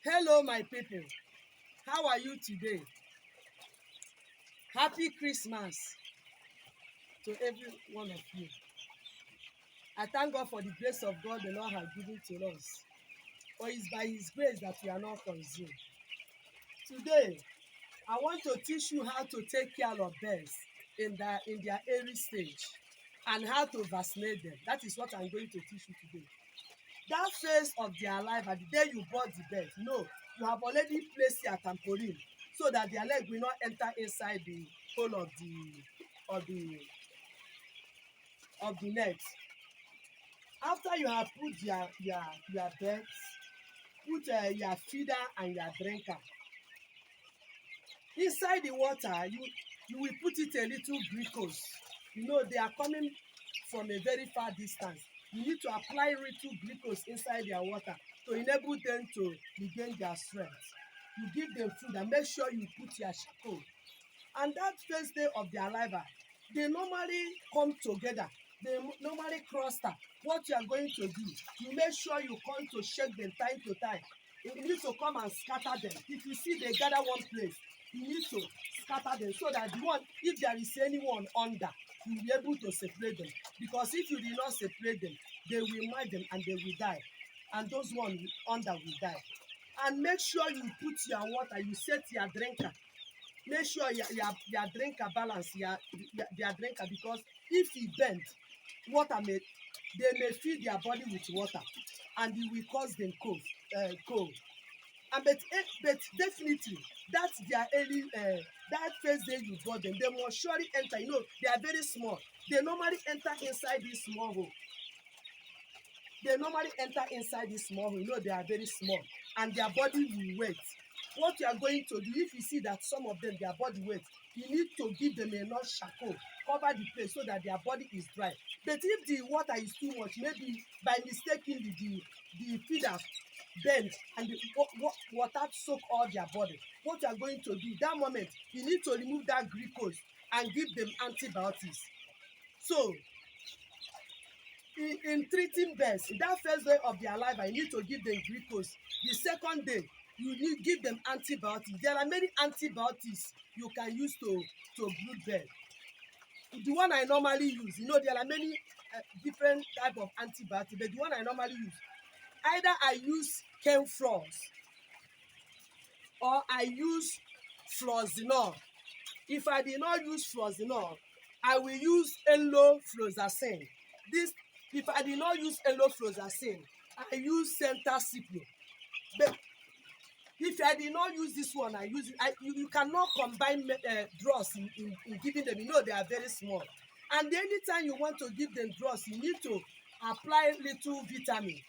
Hello, my people. How are you today? Happy Christmas to every one of you. I thank God for the grace of God the Lord has given to us. For it's by His grace that we are not consumed. Today, I want to teach you how to take care of birds in their early stage and how to vaccinate them. That is what I'm going to teach you today. That phase of their life, at the day you bought the bird, you have already placed your tampoline so that their leg will not enter inside the hole of the of the net. After you have put your birds, put your feeder and your drinker inside the water. You will put it a little glucose. They are coming from a very far distance. You need to apply little glucose inside their water to enable them to regain their strength. You give them food and make sure you put your charcoal. And that first day of their arrival, they normally come together. They normally cluster. What you are going to do, you make sure you come to shake them time to time. You need to come and scatter them. If you see they gather one place, you need to scatter them so that if there is anyone under, you will be able to separate them. Because if you do not separate them, they will mine them and they will die. And those ones under will die. And make sure you put your water, you set your drinker. Make sure your drinker balance their drinker, because if e bend, they may fill their body with water and it will cause them cold. And but definitely that's their early that first day you got them, they must surely enter. They are very small. They normally enter inside this small hole. They are very small and their body will wet. What you are going to do, if you see that some of them, their body wet, you need to give them enough charcoal, cover the place so that their body is dry. But if the water is too much, maybe by mistakenly the feeder bend and the water soak all their body, what you are going to do, that moment, you need to remove that glucose and give them antibiotics. So, in treating birds, that first day of their life, I need to give them glucose. The second day, you need give them antibiotics. There are many antibiotics you can use to brood bird. The one I normally use, there are many different type of antibiotics, but the one I normally use, either I use camphros or I use fluoxetine. If I did not use fluoxetine, I will use enfloxacin. If I did not use enfloxacin, I use centaciplo. But if I did not use this one, I use it. You cannot combine drugs in giving them. They are very small. And anytime you want to give them drugs, you need to apply little vitamin.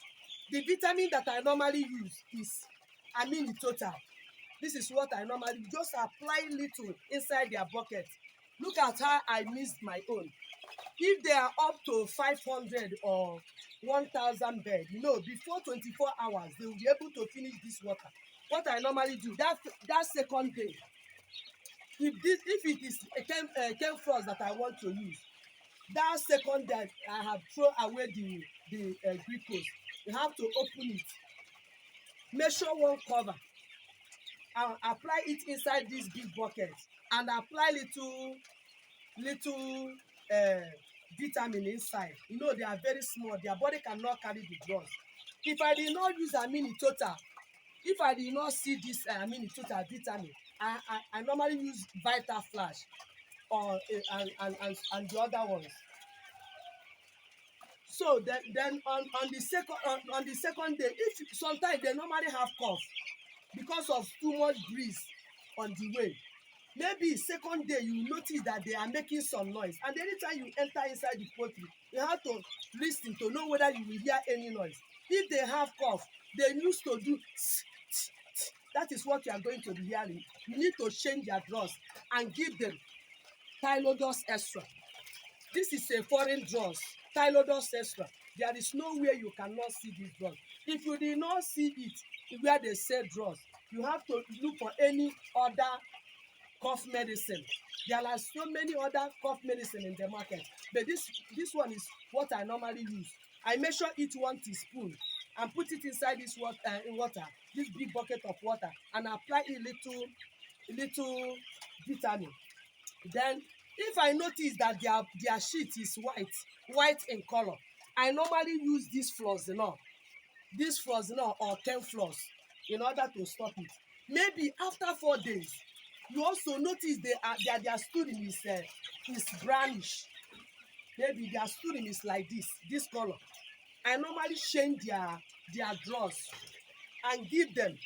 The vitamin that I normally use is total. This is what I normally just apply little inside their bucket. Look at how I mixed my own. If they are up to 500 or 1,000 beds, before 24 hours, they will be able to finish this water. What I normally do, that second day, if it is a camphros that I want to use, that second day I have thrown away the glucose. You have to open it, measure one cover, and apply it inside this big bucket, and apply little vitamin inside. They are very small. Their body cannot carry the drugs. If I did not use total, if I did not see this total vitamin, I normally use Vita Flash or and the other ones. So then on the second day, if sometimes they normally have cough because of too much breeze on the way, maybe second day you notice that they are making some noise, and anytime you enter inside the poultry, you have to listen to know whether you will hear any noise. If they have cough, they used to do that is what you are going to be hearing. You need to change their drugs and give them Tylodos extra. This is a foreign drug, Tylodos extra. There is nowhere you cannot see this drug. If you did not see it where they sell drugs, you have to look for any other cough medicine. There are so many other cough medicine in the market, but this one is what I normally use. I measure each 1 teaspoon and put it inside this water, this big bucket of water, and apply a little vitamin. Then if I notice that their sheet is white in color, I normally use this fluoxetine or 10 floors in order to stop it. Maybe after 4 days, you also notice their stooling is brownish. Maybe their stooling is like this color. I normally change their drawers and give them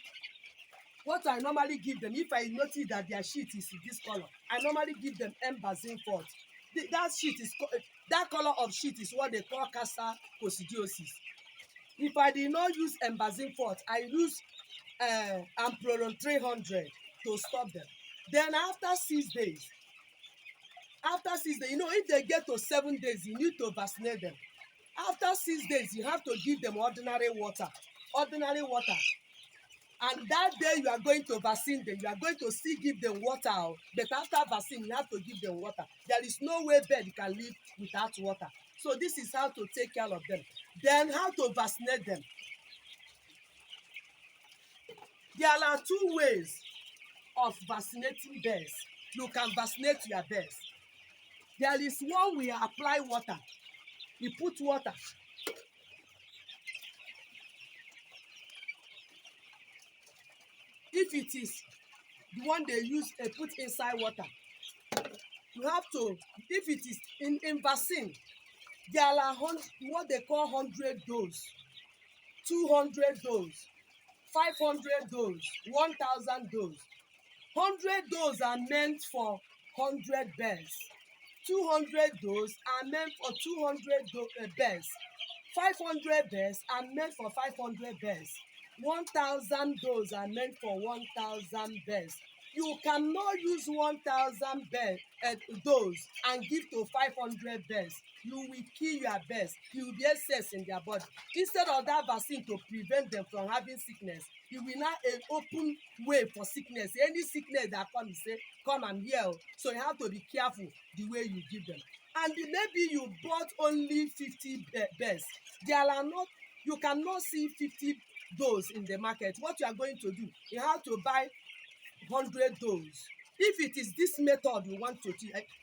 what I normally give them. If I notice that their sheet is this color, I normally give them embazine forte. That color of sheet is what they call castor coccidiosis. If I did not use embazine forte, I use amproron 300 to stop them. Then after 6 days, if they get to 7 days, you need to vaccinate them. After 6 days, you have to give them ordinary water. And that day you are going to vaccine them, you are going to still give them water. But after vaccine, you have to give them water. There is no way bird can live without water. So this is how to take care of them. Then how to vaccinate them. There are 2 ways of vaccinating birds. You can vaccinate your birds. There is one we apply water. We put water. If it is the one they use put inside water, you have to, if it is in vaccine, there are what they call 100 dose, 200 dose, 500 dose, 1000 dose. 100 dose are meant for 100 birds. 200 dose are meant for 200 birds. 500 birds are meant for 500 birds. 1000 dose are meant for 1000 birds. You cannot use 1000 dose and give to 500 birds. You will kill your birds. You will be excess in their body. Instead of that vaccine to prevent them from having sickness, you will now open way for sickness. Any sickness that comes, say, come and heal. So you have to be careful the way you give them. And maybe you bought only 50 birds. You cannot see 50 dose in the market. What you are going to do, you have to buy 100 dose. If it is this method you want to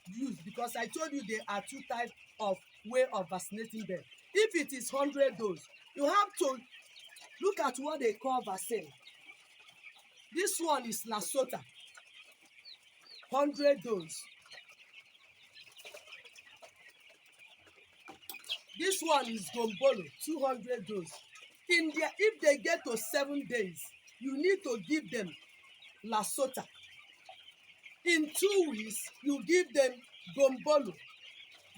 use, because I told you there are 2 types of way of vaccinating them. If it is 100 dose, you have to look at what they call vaccine. This one is Lasota, 100 dose. This one is Gombolo, 200 dose. If they get to 7 days, you need to give them Lasota. In 2 weeks, you give them Gombolo.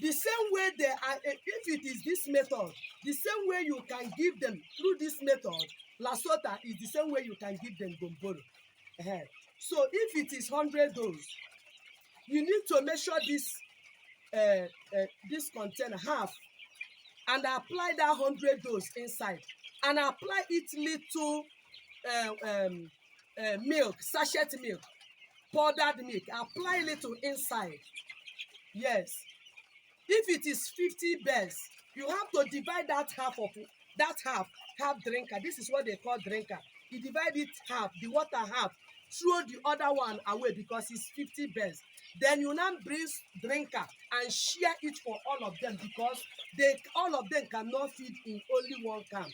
The same way if it is this method, the same way you can give them through this method, Lasota is the same way you can give them Gombolo. So if it is 100 dose, you need to measure this container half and apply that 100 dose inside, and apply it little milk, sachet milk, powdered milk. Apply little inside. Yes. If it is 50 birds, you have to divide that half drinker. This is what they call drinker. You divide it half, the water half, throw the other one away because it's 50 birds. Then you now bring drinker and share it for all of them, because all of them cannot feed in only one can.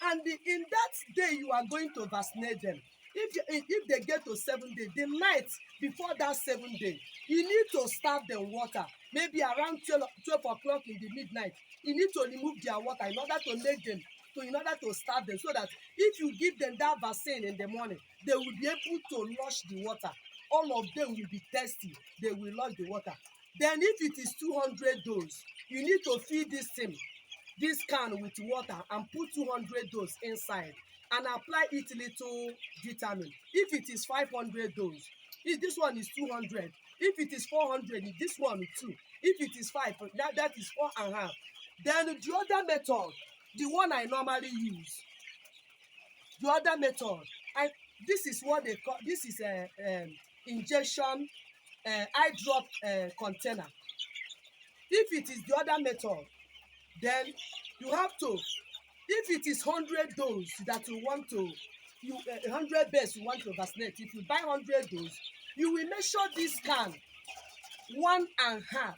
And in that day you are going to vaccinate them. If they get to 7 days, the night before that 7 days, you need to starve them water. Maybe around 12 o'clock in the midnight, you need to remove their water in order to starve them, so that if you give them that vaccine in the morning, they will be able to lush the water. All of them will be thirsty. They will lush the water. Then if it is 200 dose, you need to feed this can with water and put 200 dose inside and apply it little vitamin. If it is 500 dose, if this one is 200, if it is 400, this one is 2. If it is 5, that is 4.5. Then the other method, the one I normally use, the other method, this is what they call, this is a injection eye drop container. If it is the other method, then you have to If it is 100 dose that you want to, 100 birds you want to vaccinate, if you buy 100 dose, you will measure this can 1.5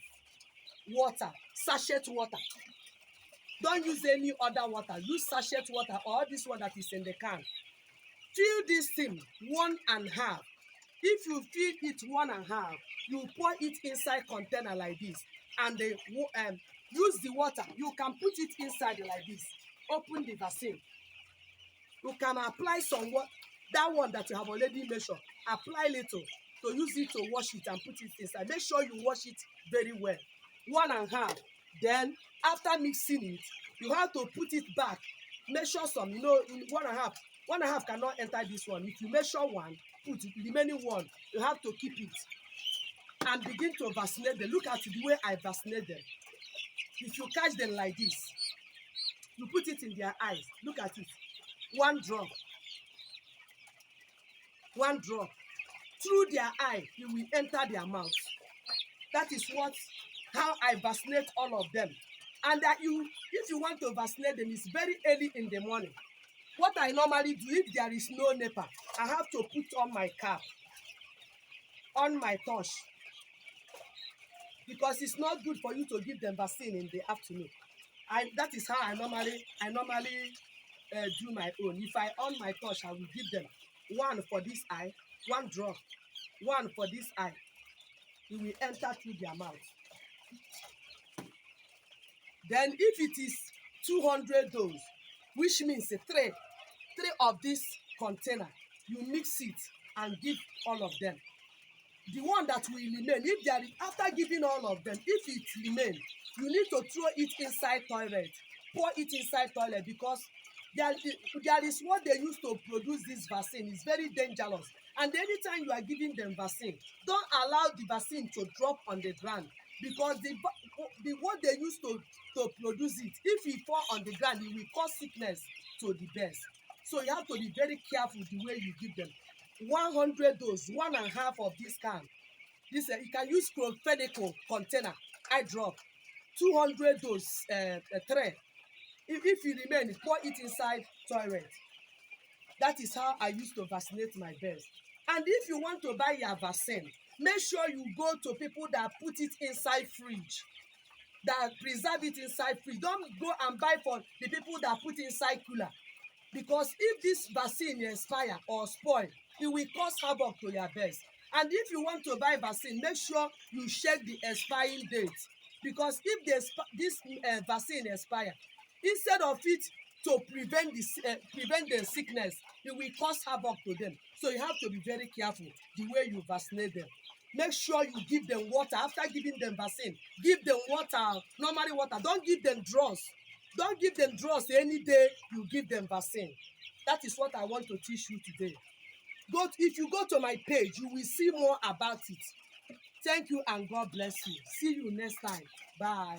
water, sachet water. Don't use any other water. Use sachet water or this one that is in the can. Fill this thing 1.5. If you fill it 1.5, you pour it inside container like this, and use the water. You can put it inside like this. Open the vaccine. You can apply some water. That one that you have already measured, apply little to use it to wash it and put it inside. Make sure you wash it very well. 1.5. Then after mixing it, you have to put it back. Measure some. In 1.5. 1.5 cannot enter this one. If you measure one, put it, the remaining one, you have to keep it and begin to vaccinate them. Look at the way I vaccinate them. If you catch them like this, you put it in their eyes. Look at it. One drop. One drop. Through their eye, it will enter their mouth. That is how I vaccinate all of them. And that if you want to vaccinate them, it's very early in the morning. What I normally do, if there is no NEPA, I have to put on my cap, on my torch, because it's not good for you to give them vaccine in the afternoon. That is how I normally do my own. If I on my torch, I will give them one for this eye, one drop, one for this eye. It will enter through their mouth. Then if it is 200 dose, which means three of this container, you mix it and give all of them. The one that will remain, if there is, after giving all of them, if it remains, you need to throw it inside toilet, pour it inside toilet, because there is what they use to produce this vaccine. It's very dangerous. And anytime you are giving them vaccine, don't allow the vaccine to drop on the ground, because what they use to produce it, if it fall on the ground, it will cause sickness to the birds. So you have to be very careful the way you give them. 100 dose, 1.5 of this can. This you can use chlorphenicol container, eye drop. 200 dose, tray. If you remain, pour it inside toilet. That is how I used to vaccinate my birds. And if you want to buy your vaccine, make sure you go to people that put it inside fridge, that preserve it inside fridge. Don't go and buy for the people that put inside cooler, because if this vaccine expire or spoil, it will cause havoc to your birds. And if you want to buy vaccine, make sure you check the expiring date, because if this vaccine expire, instead of it to prevent the sickness, it will cause havoc to them. So you have to be very careful the way you vaccinate them. Make sure you give them water. After giving them vaccine, give them water, normally water. Don't give them drugs. Don't give them drugs any day you give them vaccine. That is what I want to teach you today. If you go to my page, you will see more about it. Thank you and God bless you. See you next time. Bye.